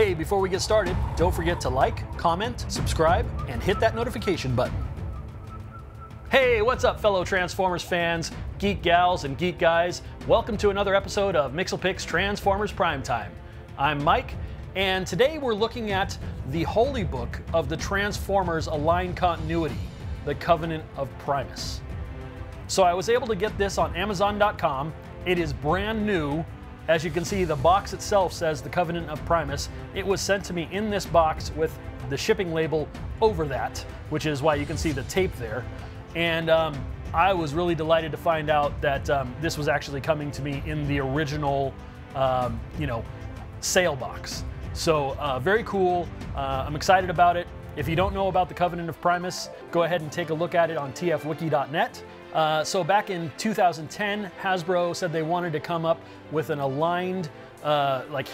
Hey, before we get started, don't forget to like, comment, subscribe, and hit that notification button. Hey, what's up, fellow Transformers fans, geek gals, and geek guys? Welcome to another episode of mixelpix Transformers Primetime. I'm Mike, and today we're looking at the holy book of the Transformers Aligned Continuity, the Covenant of Primus. So I was able to get this on Amazon.com. It is brand new. As you can see, the box itself says the Covenant of Primus. It was sent to me in this box with the shipping label over that, which is why you can see the tape there. And I was really delighted to find out that this was actually coming to me in the original, sale box. So very cool. I'm excited about it. If you don't know about the Covenant of Primus, go ahead and take a look at it on tfwiki.net. So back in 2010, Hasbro said they wanted to come up with an aligned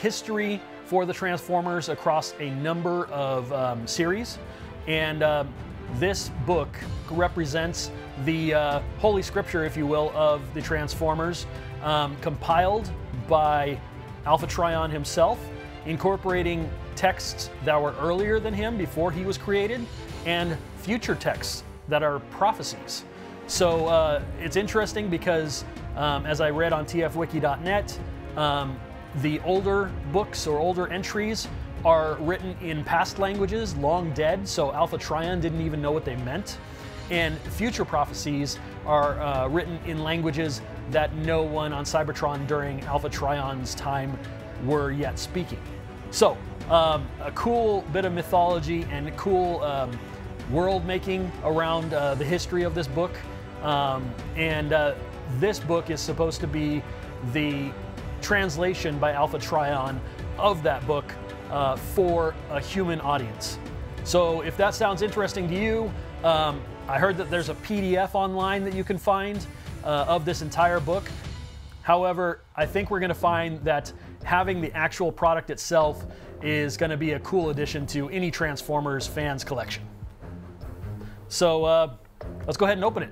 history for the Transformers across a number of series. And this book represents the holy scripture, if you will, of the Transformers, compiled by Alpha Trion himself, incorporating texts that were earlier than him, before he was created, and future texts that are prophecies. So it's interesting because, as I read on tfwiki.net, the older books or older entries are written in past languages, long dead, so Alpha Trion didn't even know what they meant. And future prophecies are written in languages that no one on Cybertron during Alpha Trion's time were yet speaking. So, a cool bit of mythology and a cool world making around the history of this book. This book is supposed to be the translation by Alpha Trion of that book for a human audience. So if that sounds interesting to you, I heard that there's a PDF online that you can find of this entire book. However, I think we're going to find that having the actual product itself is going to be a cool addition to any Transformers fans collection. So let's go ahead and open it.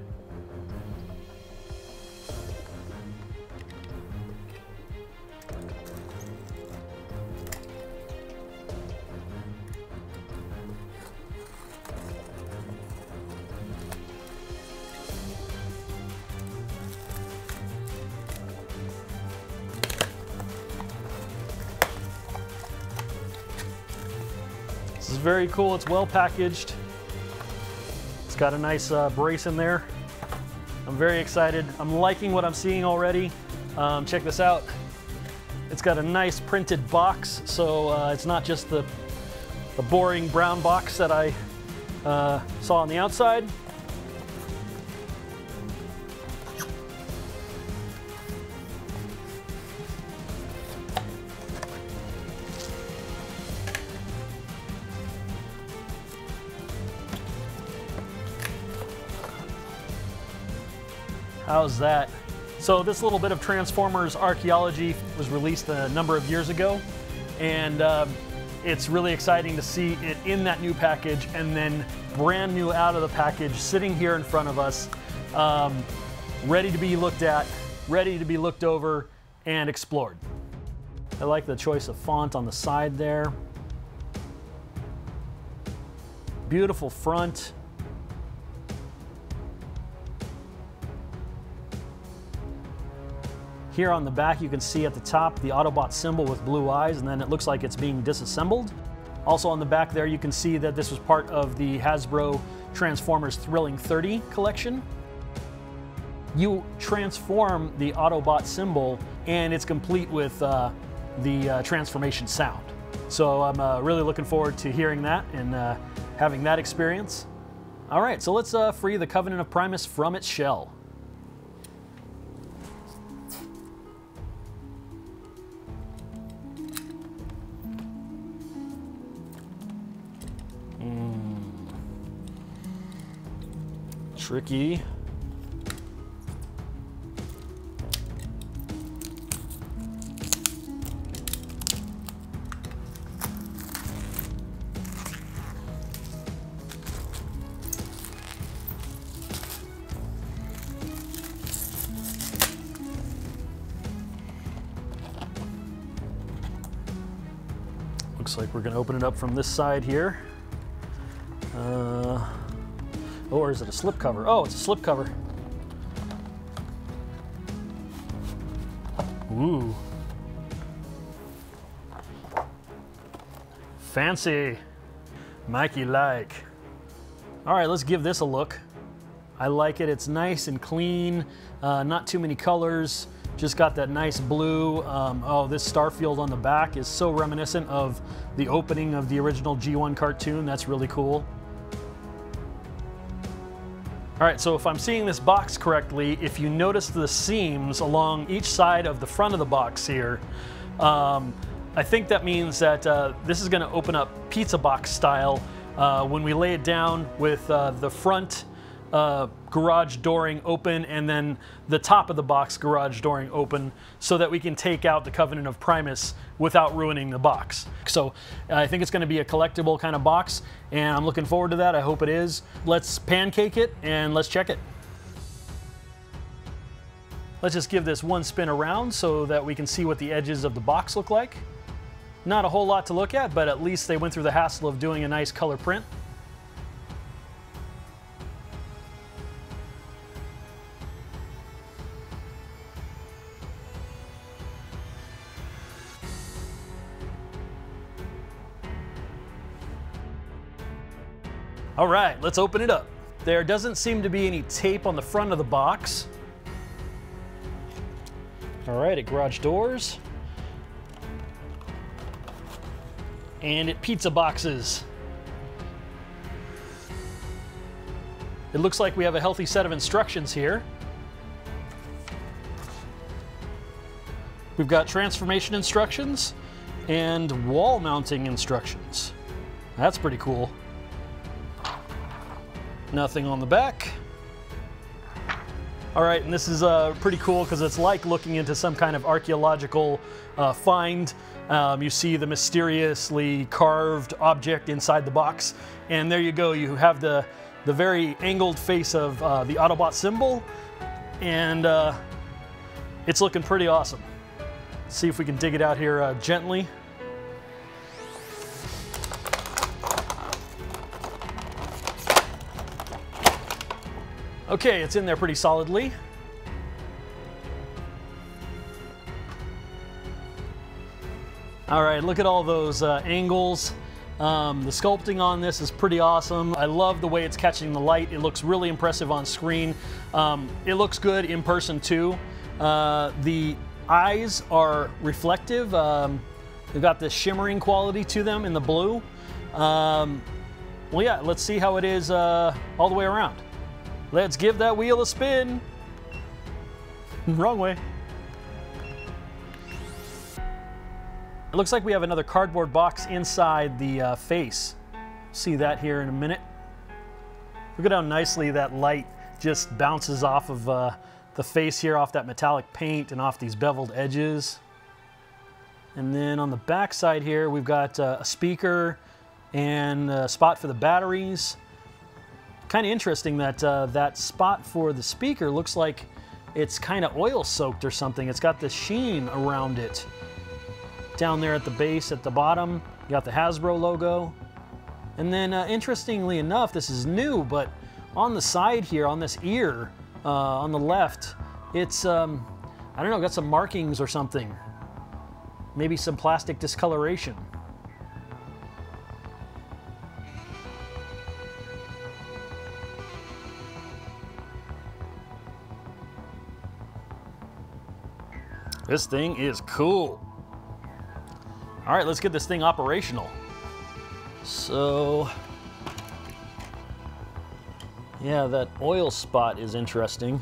This is very cool. It's well packaged. It's got a nice brace in there. I'm very excited. I'm liking what I'm seeing already. Check this out. It's got a nice printed box, so it's not just the boring brown box that I saw on the outside. How's that? So this little bit of Transformers archaeology was released a number of years ago, and it's really exciting to see it in that new package, and then brand new out of the package, sitting here in front of us, ready to be looked at, ready to be looked over and explored. I like the choice of font on the side there. Beautiful front. Here on the back, you can see at the top the Autobot symbol with blue eyes, and then it looks like it's being disassembled. Also on the back there, you can see that this was part of the Hasbro Transformers Thrilling 30 collection. You transform the Autobot symbol, and it's complete with the transformation sound. So I'm really looking forward to hearing that and having that experience. All right, so let's free the Covenant of Primus from its shell. Tricky. Looks like we're gonna open it up from this side here. Or is it a slip cover? Oh, it's a slip cover. Ooh. Fancy. Mikey like. All right, let's give this a look. I like it. It's nice and clean. Not too many colors. Just got that nice blue. Oh, this starfield on the back is so reminiscent of the opening of the original G1 cartoon. That's really cool. All right, so if I'm seeing this box correctly, if you notice the seams along each side of the front of the box here, I think that means that this is gonna open up pizza box style when we lay it down with the front garage dooring open and then the top of the box garage dooring open so that we can take out the Covenant of Primus without ruining the box. So I think it's going to be a collectible kind of box and I'm looking forward to that. I hope it is. Let's pancake it and let's check it. Let's just give this one spin around so that we can see what the edges of the box look like. Not a whole lot to look at, but at least they went through the hassle of doing a nice color print. All right, let's open it up. There doesn't seem to be any tape on the front of the box. All right, it garage doors. And it pizza boxes. It looks like we have a healthy set of instructions here. We've got transformation instructions and wall mounting instructions. That's pretty cool. Nothing on the back. All right, and this is pretty cool because it's like looking into some kind of archaeological find. You see the mysteriously carved object inside the box, and there you go. You have the very angled face of the Autobot symbol, and it's looking pretty awesome. Let's see if we can dig it out here gently. Okay, it's in there pretty solidly. All right, look at all those angles. The sculpting on this is pretty awesome. I love the way it's catching the light. It looks really impressive on screen. It looks good in person too. The eyes are reflective. They've got this shimmering quality to them in the blue. Well, yeah, let's see how it is all the way around. Let's give that wheel a spin. Wrong way. It looks like we have another cardboard box inside the face. See that here in a minute. Look at how nicely that light just bounces off of the face here, off that metallic paint and off these beveled edges. And then on the back side here, we've got a speaker and a spot for the batteries. Kind of interesting that that spot for the speaker looks like it's kind of oil soaked or something. It's got the sheen around it. Down there at the base, at the bottom, you got the Hasbro logo. And then interestingly enough, this is new, but on the side here, on this ear, on the left, it's, I don't know, got some markings or something. Maybe some plastic discoloration. This thing is cool. All right, let's get this thing operational. So, yeah, that oil spot is interesting.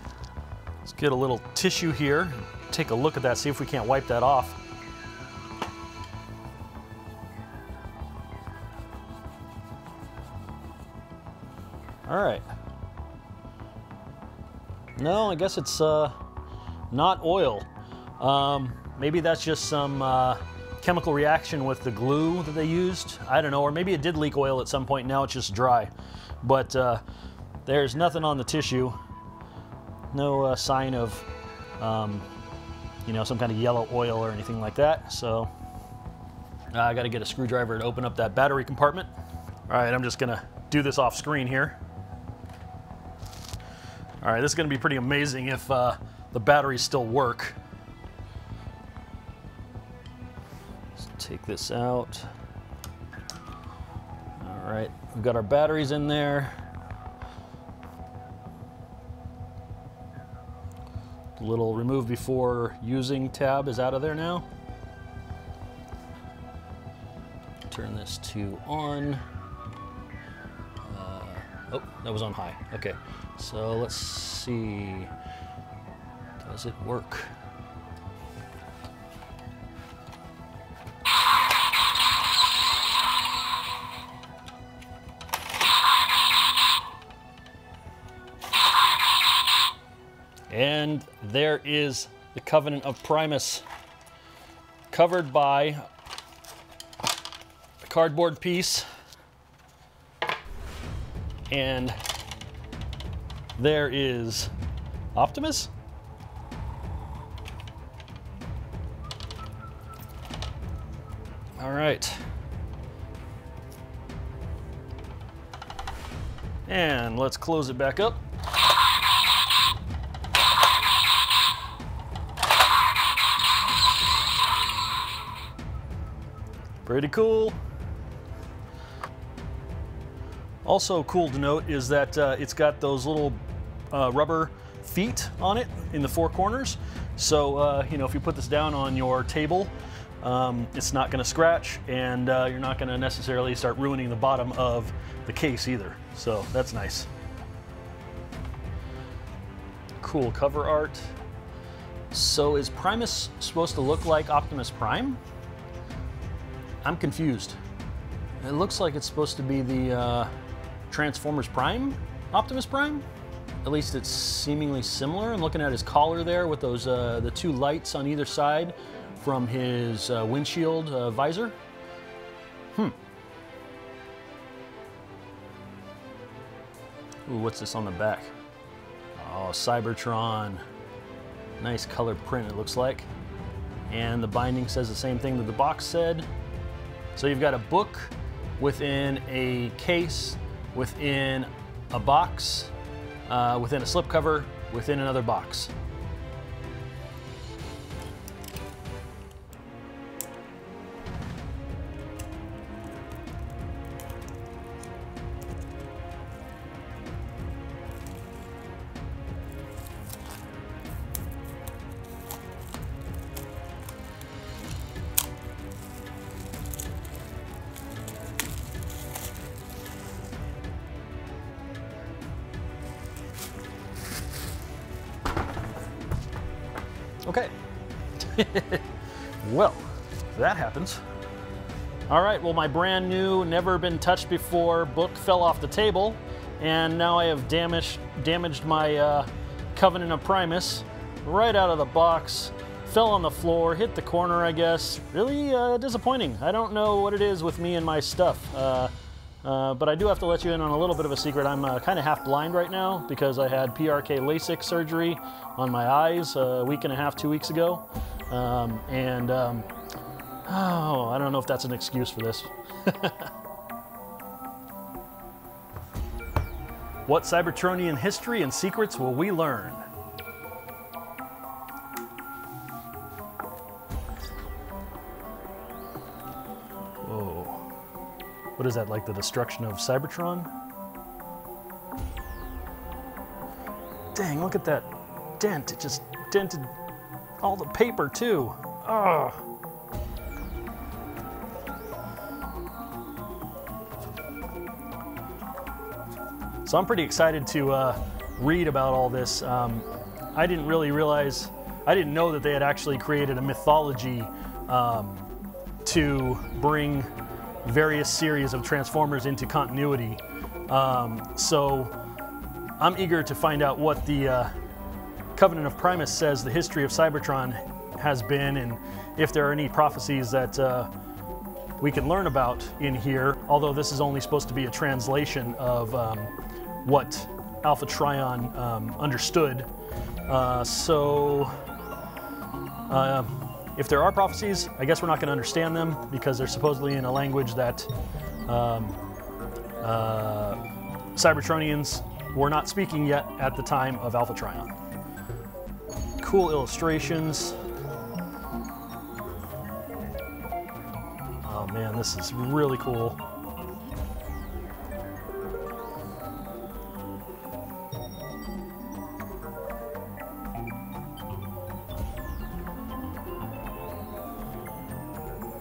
Let's get a little tissue here. Take a look at that, see if we can't wipe that off. All right. No, I guess it's not oil. Maybe that's just some chemical reaction with the glue that they used. I don't know, or maybe it did leak oil at some point, now it's just dry. But there's nothing on the tissue. No sign of, you know, some kind of yellow oil or anything like that. So I got to get a screwdriver to open up that battery compartment. All right, I'm just gonna do this off screen here. All right, this is gonna be pretty amazing if the batteries still work. Let's take this out. All right, we've got our batteries in there. The little remove before using tab is out of there now. Turn this to on. Oh, that was on high. Okay, so let's see. Does it work? And there is the Covenant of Primus, covered by a cardboard piece. And there is Optimus. All right. And let's close it back up. Pretty cool. Also cool to note is that it's got those little rubber feet on it in the four corners. So, you know, if you put this down on your table, it's not gonna scratch, and you're not gonna necessarily start ruining the bottom of the case either. So that's nice. Cool cover art. So is Primus supposed to look like Optimus Prime? I'm confused. It looks like it's supposed to be the Transformers Prime, Optimus Prime. At least it's seemingly similar. I'm looking at his collar there with those the two lights on either side from his windshield visor. Ooh, what's this on the back? Oh, Cybertron. Nice colored print, it looks like. And the binding says the same thing that the box said. So you've got a book within a case, within a box, within a slipcover, within another box. Okay. Well, that happens. All right, well, my brand new, never been touched before book fell off the table, and now I have damaged my Covenant of Primus right out of the box. Fell on the floor, hit the corner, I guess. Really disappointing. I don't know what it is with me and my stuff. But I do have to let you in on a little bit of a secret. I'm kind of half blind right now because I had PRK LASIK surgery on my eyes a week and a half, 2 weeks ago. Oh, I don't know if that's an excuse for this. What Cybertronian history and secrets will we learn? What is that, like the destruction of Cybertron? Dang, look at that dent. It just dented all the paper too. Ugh. So I'm pretty excited to read about all this. I didn't really realize, I didn't know that they had actually created a mythology to bring various series of Transformers into continuity. So I'm eager to find out what the Covenant of Primus says the history of Cybertron has been, and if there are any prophecies that we can learn about in here, although this is only supposed to be a translation of what Alpha Trion understood. If there are prophecies, I guess we're not going to understand them because they're supposedly in a language that Cybertronians were not speaking yet at the time of Alpha Trion. Cool illustrations. Oh man, this is really cool.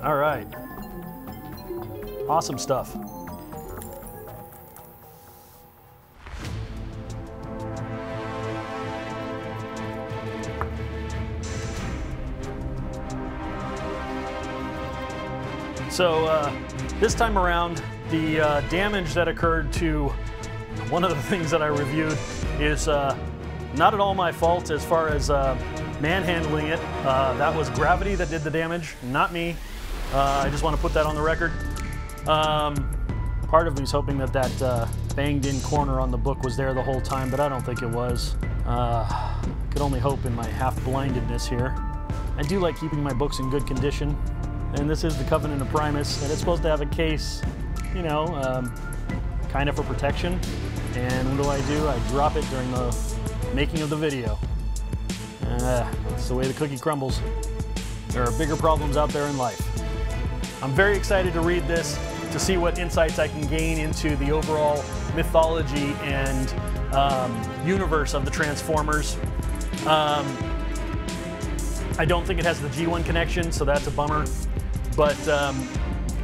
All right. Awesome stuff. So this time around, the damage that occurred to one of the things that I reviewed is not at all my fault as far as manhandling it. That was gravity that did the damage, not me. I just want to put that on the record. Part of me is hoping that that banged in corner on the book was there the whole time, but I don't think it was. Could only hope in my half-blindedness here. I do like keeping my books in good condition, and this is the Covenant of Primus, and it's supposed to have a case, you know, kind of for protection. And what do? I drop it during the making of the video. That's the way the cookie crumbles. There are bigger problems out there in life. I'm very excited to read this, to see what insights I can gain into the overall mythology and universe of the Transformers. I don't think it has the G1 connection, so that's a bummer. But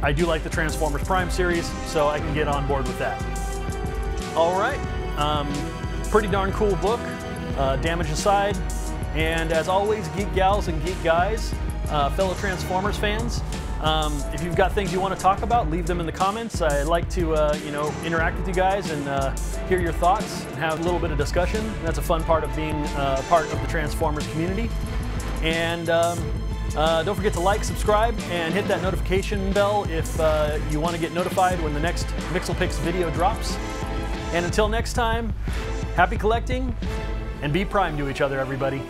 I do like the Transformers Prime series, so I can get on board with that. All right, pretty darn cool book, damage aside. And as always, geek gals and geek guys, fellow Transformers fans, if you've got things you want to talk about, leave them in the comments. I'd like to, you know, interact with you guys and hear your thoughts and have a little bit of discussion. That's a fun part of being part of the Transformers community. And don't forget to like, subscribe, and hit that notification bell if you want to get notified when the next mixelpix video drops. And until next time, happy collecting, and be prime to each other, everybody.